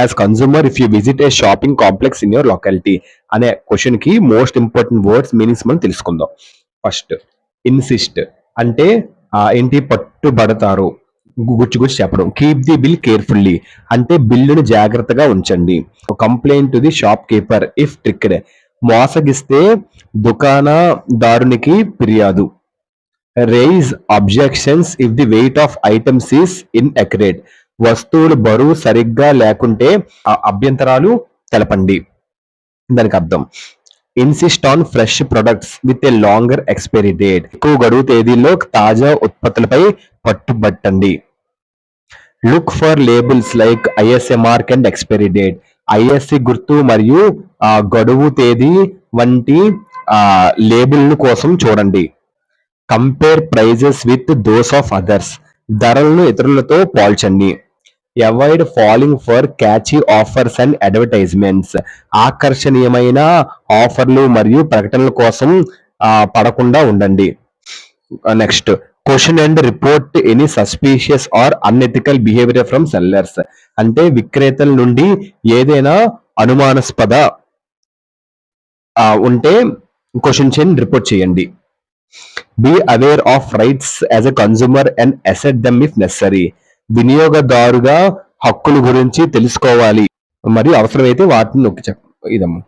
As consumer if you visit A shopping complex in your locality అనే question కి most important words meanings మనం తెలుసుకుందాం. First, insist అంటే ఏంటి, పట్టుబడతారు, గుచ్చి గుచ్చి చెప్పడం. కీప్ ది బిల్ కేర్ఫుల్లీ అంటే బిల్లును జాగ్రత్తగా ఉంచండి. Complaint to the shopkeeper if tricked మోసగిస్తే దుకాణదారునికి ఫిర్యాదు. Raise objections if the weight of items is inaccurate వస్తువులు బరువు సరిగ్గా లేకుంటే అభ్యంతరాలు తెలపండి. దానికి అర్థం, insist on fresh products with a longer expiry date ఎక్కువ గడువు తేదీల్లో తాజా ఉత్పత్తులపై పట్టుబట్టండి. Look for labels like ISA mark and expiry date ISC గుర్తు మరియు గడువు తేదీ వంటి లేబుల్ కోసం చూడండి. Compare prices with those of others ధరలను ఇతరులతో పోల్చండి. Avoid following for catchy offers and advertisements ఆకర్షణీయమైన ఆఫర్లు మరియు ప్రకటనల కోసం పడకుండా ఉండండి. Next, question and report any suspicious or unethical behaviour from sellers అంటే విక్రేతల నుండి ఏదైనా అనుమానాస్పద ఉంటే క్వశ్చన్ చేయండి, రిపోర్ట్ చేయండి. Be aware of rights as a consumer and assert them if necessary వినియోగదారుగా హక్కుల గురించి తెలుసుకోవాలి మరియు అవసరమైతే వాటిని నొక్కి ఇదమ్మా.